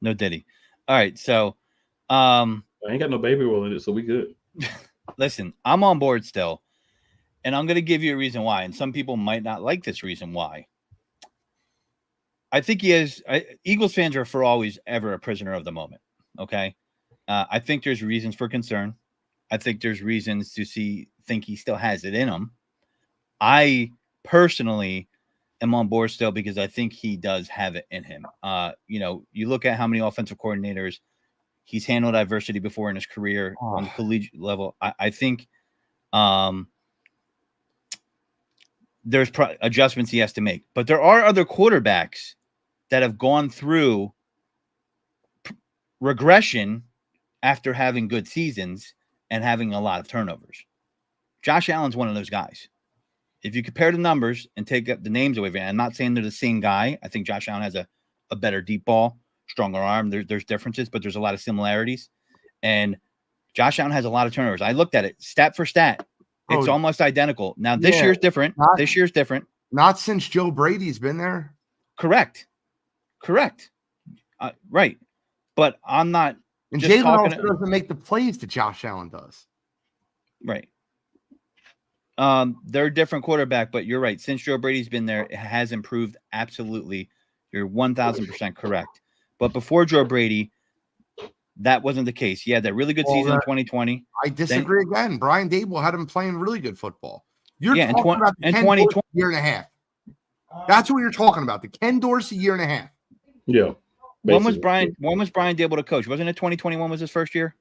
No Diddy. All right, so I ain't got no baby oil in it, so we good. listen, I'm on board still, and I'm going to give you a reason why. And some people might not like this reason why. I think Eagles fans are for always ever a prisoner of the moment. Okay, I think there's reasons for concern. I think there's reasons to think he still has it in him. I personally am on board still because I think he does have it in him. You look at how many offensive coordinators he's handled adversity before in his career on the collegiate level. I think there's adjustments he has to make, but there are other quarterbacks that have gone through regression after having good seasons and having a lot of turnovers. Josh Allen's one of those guys. If you compare the numbers and take up the names away, I'm not saying they're the same guy. I think Josh Allen has a better deep ball, stronger arm. There's differences, but there's a lot of similarities. And Josh Allen has a lot of turnovers. I looked at it stat for stat. It's almost identical. Now, this year's different. This year's different. Not since Joe Brady's been there. Correct. Right. But I'm not. And Jalen also doesn't make the plays that Josh Allen does. Right. They're a different quarterback, but you're right. Since Joe Brady's been there, it has improved. Absolutely. You're 1,000% correct. But before Joe Brady, that wasn't the case. He had that really good season in 2020. I disagree again. Brian Dable had him playing really good football. You're in talking about the Ken 2020 Dorsey year and a half. That's what you're talking about. The Ken Dorsey year and a half. Yeah. When was Brian Dable to coach? Wasn't it 2021 was his first year?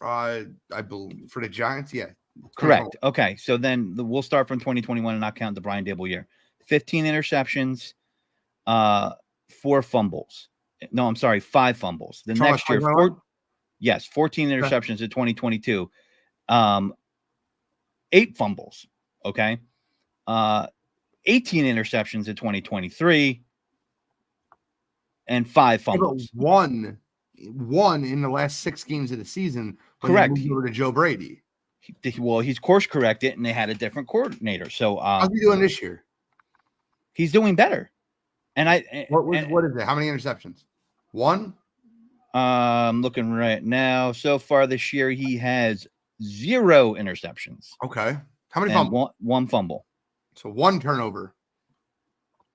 I believe for the Giants, yeah. Correct. Okay. So then we'll start from 2021 and not count the Brian Dable year. 15 interceptions, 4 fumbles. No, I'm sorry, 5 fumbles. The next year, 14 interceptions in 2022. 8 fumbles. Okay. 18 interceptions in 2023. And 5 fumbles. One in the last 6 games of the season. Correct. Over to Joe Brady. He's course corrected, and they had a different coordinator. So, how's he doing this year? He's doing better. And what is it? How many interceptions? 1. I'm looking right now. So far this year, he has 0 interceptions. Okay. How many fumbles? 1 fumble. So 1 turnover.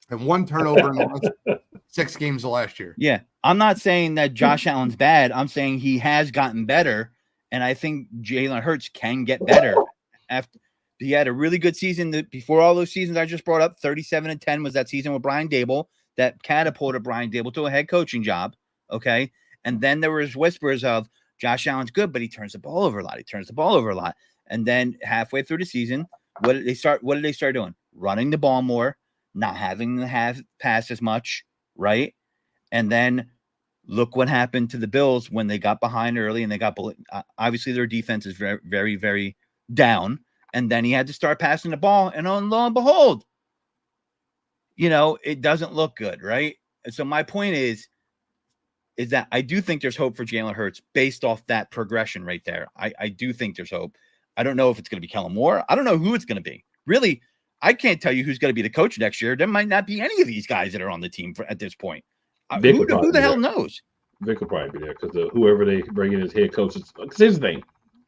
And 1 turnover in the last 6 games of last year. Yeah. I'm not saying that Josh Allen's bad. I'm saying he has gotten better. And I think Jalen Hurts can get better. After he had a really good season before all those seasons I just brought up. 37-10 was that season with Brian Dable that catapulted Brian Dable to a head coaching job. Okay. And then there was whispers of Josh Allen's good, but he turns the ball over a lot. And then halfway through the season, what did they start doing? Running the ball more, not having to pass as much. Right. And then look what happened to the Bills when they got behind early and they got obviously their defense is very, very, very down. And then he had to start passing the ball. And lo and behold, it doesn't look good. Right. And so my point is that I do think there's hope for Jalen Hurts based off that progression right there. I do think there's hope. I don't know if it's going to be Kellen Moore. I don't know who it's going to be. Really, I can't tell you who's going to be the coach next year. There might not be any of these guys that are on the team at this point. Who the hell knows? Vic will probably be there because whoever they bring in as head coach. Because here's the thing.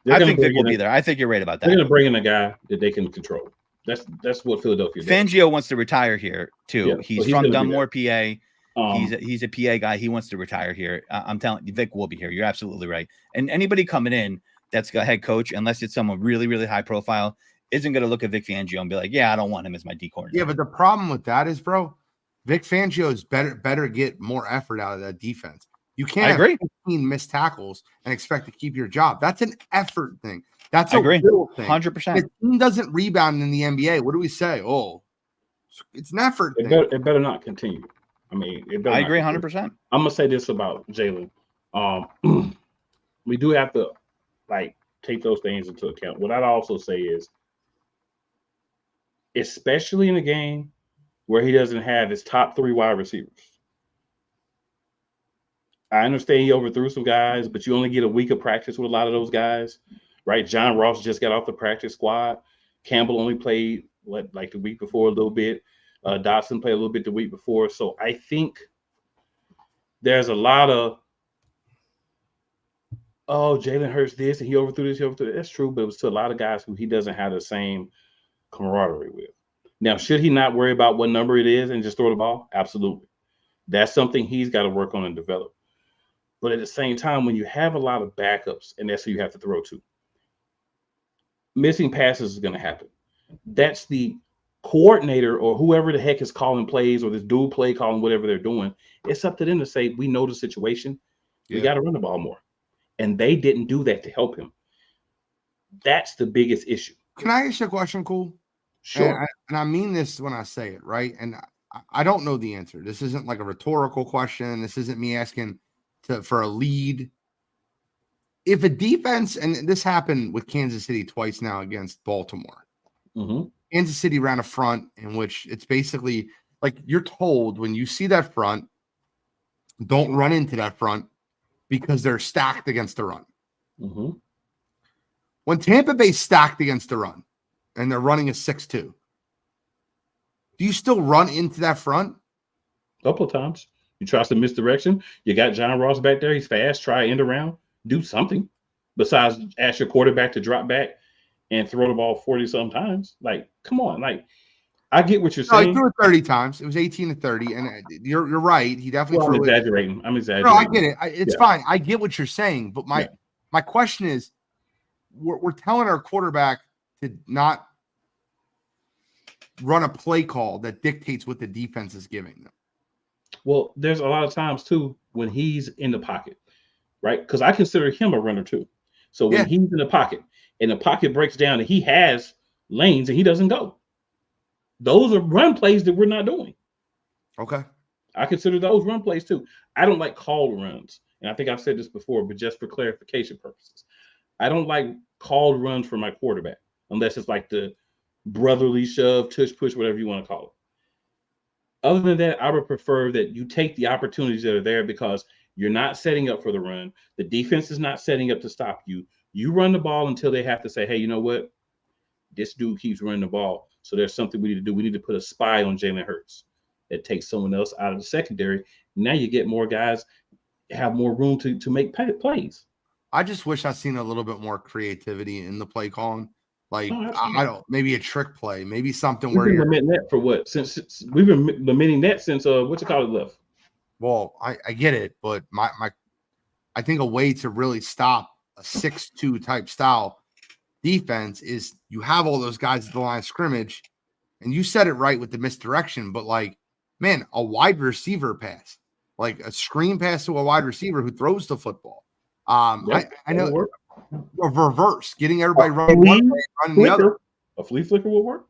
I think Vic will be there. I think you're right about that. They're going to bring in a guy that they can control. That's what Philadelphia does. Fangio wants to retire here too. Yeah, he's from Dunmore, PA. He's a PA guy. He wants to retire here. I'm telling you, Vic will be here. You're absolutely right. And anybody coming in that's a head coach, unless it's someone really, really high profile, isn't going to look at Vic Fangio and be like, yeah, I don't want him as my D coordinator. Yeah, but the problem with that is, bro, Vic Fangio is better get more effort out of that defense. You can't. I agree. 15 missed tackles and expect to keep your job. That's an effort thing. That's I a agree. real thing. 100%. If a team doesn't rebound in the NBA, what do we say? Oh, it's an effort thing. It better not continue. I mean, I agree 100%. I'm gonna say this about Jalen. We do have to take those things into account. What I'd also say is, especially in a game where he doesn't have his top 3 wide receivers. I understand he overthrew some guys, but you only get a week of practice with a lot of those guys, right? John Ross just got off the practice squad. Campbell only played the week before a little bit. Dotson played a little bit the week before. So I think there's a lot of, Jalen Hurts this and he overthrew this, he overthrew that. That's true, but it was to a lot of guys who he doesn't have the same camaraderie with. Now, should he not worry about what number it is and just throw the ball? Absolutely. That's something he's got to work on and develop. But at the same time, when you have a lot of backups and that's who you have to throw to, missing passes is going to happen. That's the coordinator or whoever the heck is calling plays or this dual play calling, whatever they're doing. It's up to them to say, we know the situation. We got to run the ball more. And they didn't do that to help him. That's the biggest issue. Can I ask you a question, Cool? Sure. And I mean this when I say it, right? And I don't know the answer. This isn't like a rhetorical question. This isn't me asking for a lead. If a defense, and this happened with Kansas City twice now against Baltimore. Mm-hmm. Kansas City ran a front in which it's basically like you're told when you see that front, don't run into that front because they're stacked against the run. Mm-hmm. When Tampa Bay stacked against the run and they're running a 6-2, do you still run into that front? A couple of times. You try some misdirection. You got John Ross back there. He's fast. Try end around. Do something besides ask your quarterback to drop back and throw the ball 40-some times. Like, come on. Like, I get what you're saying. He threw it 30 times. It was 18-30. And you're right. He definitely I'm threw exaggerating. I'm exaggerating. No, I get it. It's fine. I get what you're saying. But my question is, we're telling our quarterback to not run a play call that dictates what the defense is giving them. Well, there's a lot of times, too, when he's in the pocket, right? Because I consider him a runner, too. So when he's in the pocket and the pocket breaks down and he has lanes and he doesn't go, those are run plays that we're not doing. Okay. I consider those run plays, too. I don't like called runs. And I think I've said this before, but just for clarification purposes, I don't like called runs for my quarterback unless it's like the brotherly shove, tush push, whatever you want to call it. Other than that, I would prefer that you take the opportunities that are there because you're not setting up for the run. The defense is not setting up to stop you. You run the ball until they have to say, hey, you know what? This dude keeps running the ball. So there's something we need to do. We need to put a spy on Jalen Hurts that takes someone else out of the secondary. Now you get more guys, have more room to make plays. I just wish I'd seen a little bit more creativity in the play calling. Like, I don't, maybe a trick play, maybe something where you're lamenting that for what? Since we've been lamenting that since what you call it left. Well, I get it, but I think a way to really stop a 6-2 type style defense is you have all those guys at the line of scrimmage, and you said it right with the misdirection, but like, man, a wide receiver pass, like a screen pass to a wide receiver who throws the football. I know a reverse, getting everybody running one way, running the other. A flea flicker will work.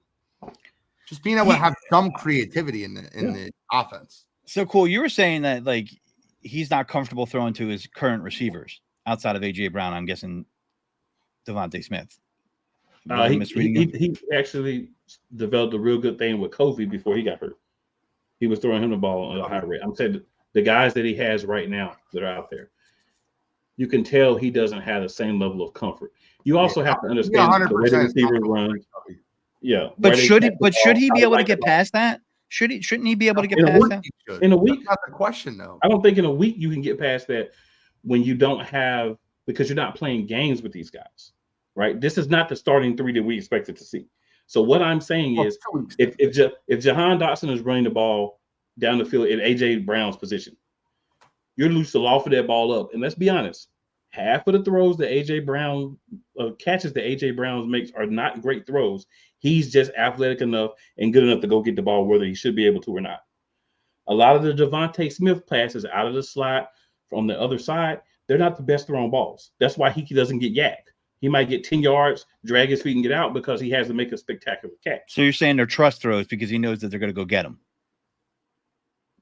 Just being able to have some creativity in the offense. So Cool. You were saying that like he's not comfortable throwing to his current receivers outside of AJ Brown. I'm guessing Devontae Smith. He actually developed a real good thing with Kofi before he got hurt. He was throwing him the ball at a high rate. I'm saying the guys that he has right now that are out there, you can tell he doesn't have the same level of comfort. You also have to understand the way the receivers run. Yeah, but should he be able to get past that? Shouldn't he be able to get past that? In a week? That's not the question, though. I don't think in a week you can get past that when you don't have, because you're not playing games with these guys, right? This is not the starting 3 that we expected to see. So what I'm saying is, if Jahan Dotson is running the ball down the field in AJ Brown's position, you're loose to loft that ball up. And let's be honest, half of the throws that AJ Brown catches that AJ Brown makes are not great throws. He's just athletic enough and good enough to go get the ball, whether he should be able to or not. A lot of the Devontae Smith passes out of the slot from the other side, they're not the best thrown balls. That's why he doesn't get yacked. He might get 10 yards, drag his feet, and get out because he has to make a spectacular catch. So you're saying they're trust throws because he knows that they're going to go get him.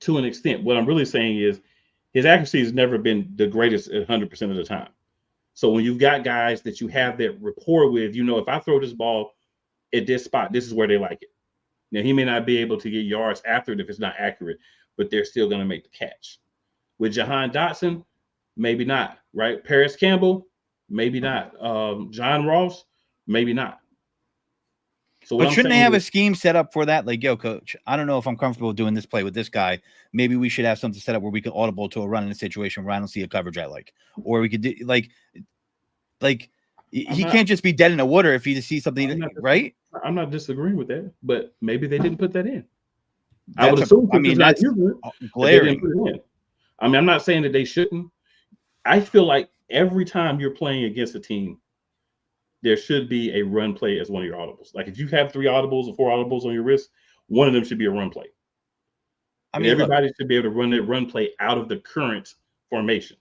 To an extent, what I'm really saying is his accuracy has never been the greatest 100% of the time. So when you've got guys that you have that rapport with, if I throw this ball at this spot, this is where they like it. Now, he may not be able to get yards after it if it's not accurate, but they're still going to make the catch. With Jahan Dotson, maybe not, right? Paris Campbell, maybe not. John Ross, maybe not. So but shouldn't they have a scheme set up for that? Like, yo, coach, I don't know if I'm comfortable doing this play with this guy. Maybe we should have something set up where we can audible to a run in a situation where I don't see a coverage I like. Or we could do he can't just be dead in the water if he sees something, right? I'm not disagreeing with that, but maybe they didn't put that in. I would assume. That's glaring. I mean, I'm not saying that they shouldn't. I feel like every time you're playing against a team, there should be a run play as one of your audibles. Like if you have 3 audibles or 4 audibles on your wrist, one of them should be a run play. I mean, everybody should be able to run that run play out of the current formation.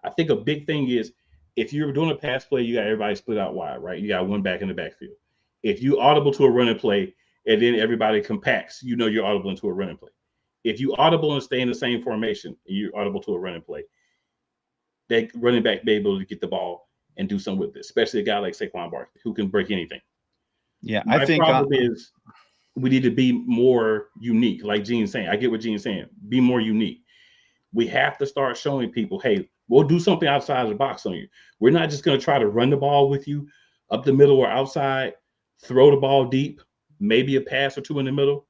I think a big thing is if you're doing a pass play, you got everybody split out wide, right? You got one back in the backfield. If you audible to a running play and then everybody compacts, you're audible into a running play. If you audible and stay in the same formation and you're audible to a running play, that running back be able to get the ball and do something with it, especially a guy like Saquon Barkley who can break anything. Yeah, I think the problem is we need to be more unique. Like Gene's saying, I get what Gene's saying. Be more unique. We have to start showing people, hey, we'll do something outside of the box on you. We're not just going to try to run the ball with you up the middle or outside, throw the ball deep, maybe a pass or 2 in the middle,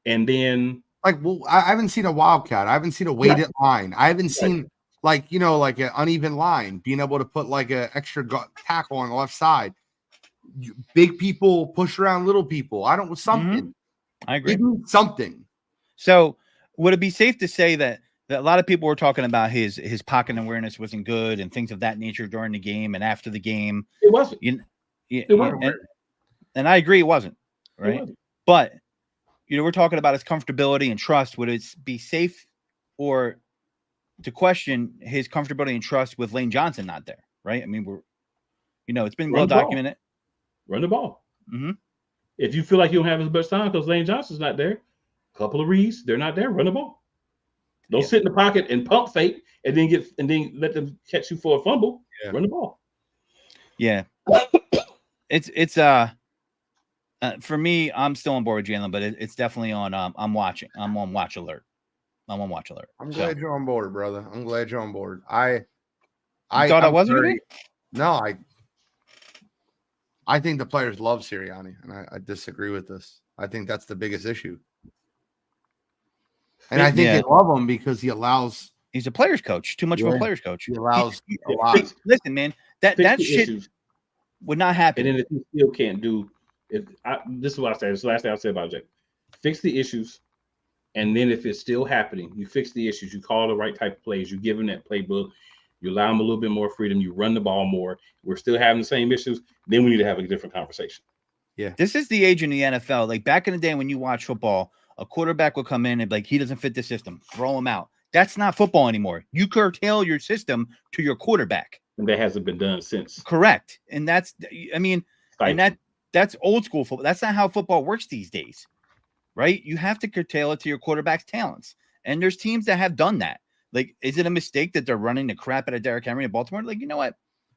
and then I haven't seen a wildcat. I haven't seen a weighted line. I haven't seen like an uneven line, being able to put like an extra tackle on the left side. Big people push around little people. Something. Mm-hmm. I agree. Something. So would it be safe to say that a lot of people were talking about his pocket awareness wasn't good and things of that nature during the game and after the game? It wasn't. It wasn't. And I agree it wasn't, right? It wasn't. But, we're talking about his comfortability and trust. Would it be safe or to question his comfortability and trust with Lane Johnson not there, right? I mean, it's been well documented. Run the ball. Mm-hmm. If you feel like you don't have as much time because Lane Johnson's not there, a couple of reads, they're not there, run the ball. Don't sit in the pocket and pump fake and then let them catch you for a fumble. Yeah. Run the ball. Yeah. It's for me, I'm still on board with Jalen, but it's definitely on I'm watching. I'm on watch alert. I'm glad you're on board, brother. I'm glad you're on board. I thought I wasn't gonna be? No, I think the players love Sirianni, and I disagree with this. I think that's the biggest issue. And I think they love him because he's a player's coach. Too much of a player's coach. He allows a lot. Listen, man, that shit issues would not happen. And then if you still can't do this is what I said. This is the last thing I'll say about Jake. Fix the issues. And then if it's still happening, you fix the issues. You call the right type of plays. You give him that playbook. You allow him a little bit more freedom. You run the ball more. We're still having the same issues. Then we need to have a different conversation. Yeah. This is the age in the NFL. Like back in the day when you watch football, a quarterback would come in and be like, he doesn't fit the system. Throw him out. That's not football anymore. You curtail your system to your quarterback. And that hasn't been done since. Correct. And that's old school football. That's not how football works these days. Right? You have to curtail it to your quarterback's talents. And there's teams that have done that. Like, is it a mistake that they're running the crap out of Derrick Henry in Baltimore? Like, you know what?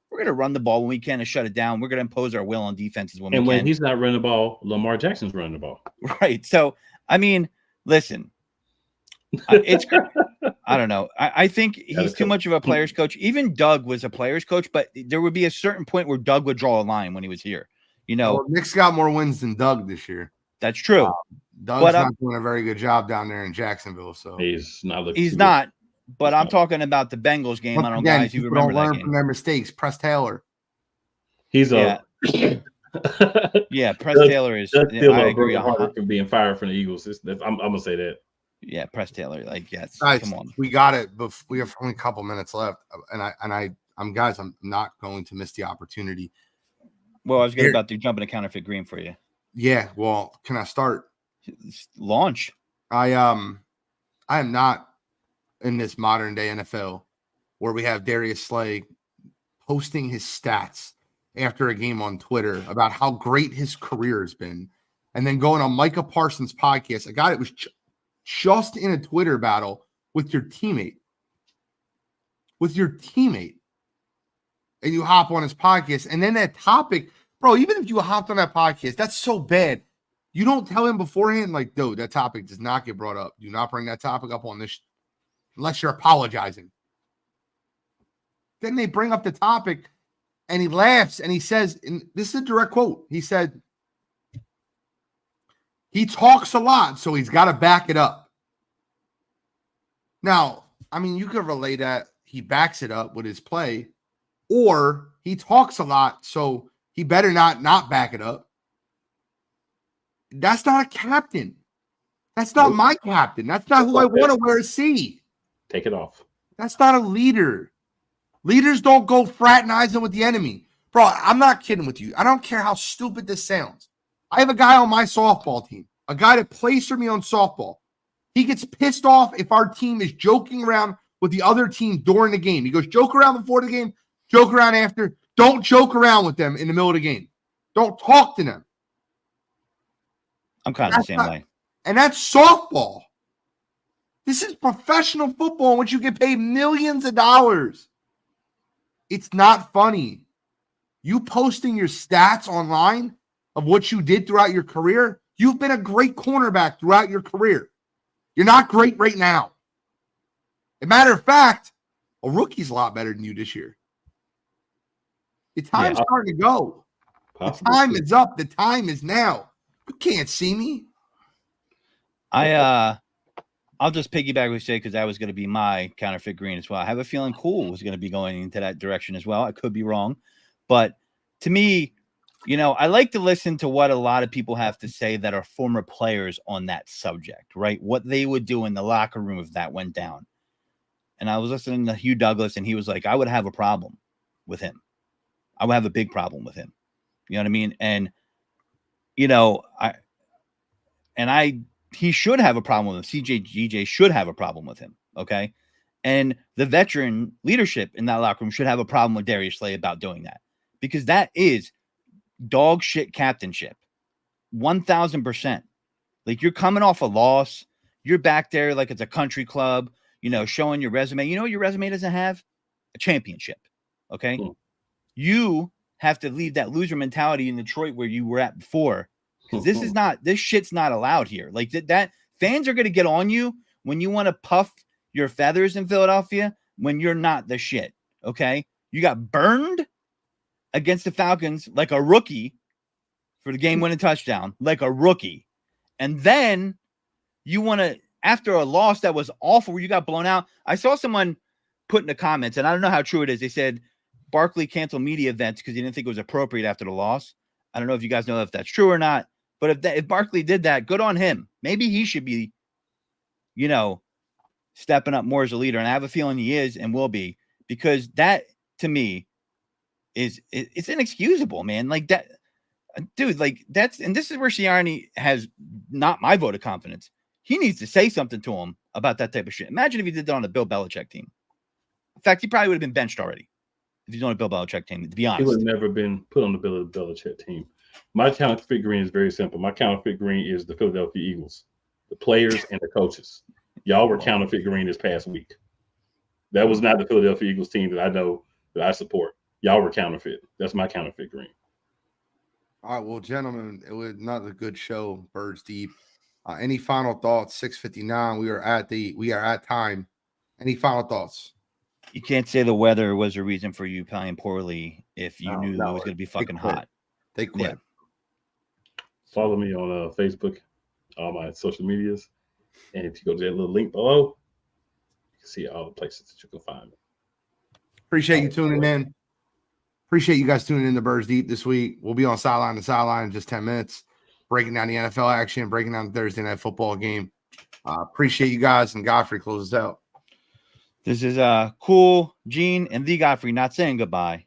We're going to run the ball when we can and shut it down. We're going to impose our will on defenses when we can. And when he's not running the ball, Lamar Jackson's running the ball. Right. So, I mean, listen, it's I don't know. I think he's too much of a player's coach. Even Doug was a player's coach, but there would be a certain point where Doug would draw a line when he was here. Well, Nick's got more wins than Doug this year. That's true. Doug's not doing a very good job down there in Jacksonville. So he's not. But I'm talking about the Bengals game. I don't know, guys, you remember that game. From their mistakes. Press Taylor. He's Press Taylor is. I agree. Harder for being fired from the Eagles. I'm gonna say that. Yeah, Press Taylor. Like, yes. Guys, come on. We got it, but we have only a couple minutes left, I'm not going to miss the opportunity. Well, I was about to jump in a counterfeit green for you. Yeah. Well, can I start? Launch. I am not in this modern day NFL where we have Darius Slay posting his stats after a game on Twitter about how great his career has been, and then going on Micah Parsons' podcast, a guy that was just in a Twitter battle with your teammate. And you hop on his podcast, and then that topic, bro, even if you hopped on that podcast, that's so bad. You don't tell him beforehand, like, dude, that topic does not get brought up. Do not bring that topic up on this unless you're apologizing. Then they bring up the topic, and he laughs, and he says, and this is a direct quote, he said, he talks a lot, so he's got to back it up. Now, I mean, you could relate that he backs it up with his play, or he talks a lot, so he better not back it up. That's not a captain. That's not my captain. That's not who I want to wear a C. Take it off. That's not a leader. Leaders don't go fraternizing with the enemy. Bro, I'm not kidding with you. I don't care how stupid this sounds. I have a guy on my softball team, a guy that plays for me on softball. He gets pissed off if our team is joking around with the other team during the game. He goes, joke around before the game, joke around after. Don't joke around with them in the middle of the game. Don't talk to them. I'm kind of the same way. And that's softball. This is professional football in which you get paid millions of dollars. It's not funny. You posting your stats online of what you did throughout your career, you've been a great cornerback throughout your career. You're not great right now. As a matter of fact, a rookie's a lot better than you this year. The time's starting to go. The time is up. The time is now. You can't see me. I'll just piggyback what you say, because that was going to be my counterfeit green as well. I have a feeling Cool was going to be going into that direction as well. I could be wrong. But to me, you know, I like to listen to what a lot of people have to say that are former players on that subject, right? What they would do in the locker room if that went down. And I was listening to Hugh Douglas, and he was like, I would have a problem with him. I would have a big problem with him. You know what I mean? And, you know, he should have a problem with him. CJ should have a problem with him. Okay. And the veteran leadership in that locker room should have a problem with Darius Slay about doing that, because that is dog shit captainship. 1000%. Like, you're coming off a loss. You're back there like it's a country club, you know, showing your resume. You know what your resume doesn't have? A championship. Okay. Cool. You have to leave that loser mentality in Detroit where you were at before. Because this shit's not allowed here. Like, that fans are going to get on you when you want to puff your feathers in Philadelphia when you're not the shit. Okay. You got burned against the Falcons like a rookie for the game-winning touchdown, like a rookie. And then you want to, after a loss that was awful, where you got blown out. I saw someone put in the comments, and I don't know how true it is. They said Barkley canceled media events because he didn't think it was appropriate after the loss. I don't know if you guys know if that's true or not, but if Barkley did that, good on him. Maybe he should be, you know, stepping up more as a leader. And I have a feeling he is and will be, because that, to me, it's inexcusable, man. Like, that, dude, like, that's, and this is where Sirianni has not my vote of confidence. He needs to say something to him about that type of shit. Imagine if he did that on a Bill Belichick team. In fact, he probably would have been benched already if he's on a Bill Belichick team, to be honest. He would have never been put on the Bill Belichick team. My counterfeit green is very simple. My counterfeit green is the Philadelphia Eagles, the players and the coaches. Y'all were counterfeit green this past week. That was not the Philadelphia Eagles team that I know that I support. Y'all were counterfeit. That's my counterfeit green. All right, well, gentlemen, it was another good show, Birds Deep. Any final thoughts? 6:59. We are at time. Any final thoughts? You can't say the weather was a reason for you playing poorly if you knew it was going to be fucking hot. They quit. Yeah. Follow me on Facebook, all my social medias. And if you go to that little link below, you can see all the places that you can find me. Appreciate you tuning in. Appreciate you guys tuning in to Birds Deep this week. We'll be on Sideline to Sideline in just 10 minutes, breaking down the NFL action, breaking down the Thursday night football game. Appreciate you guys, and Godfrey closes out. This is Cool, Gene, and the Godfrey not saying goodbye,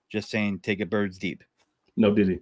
just saying take it Birds Deep. No, did he?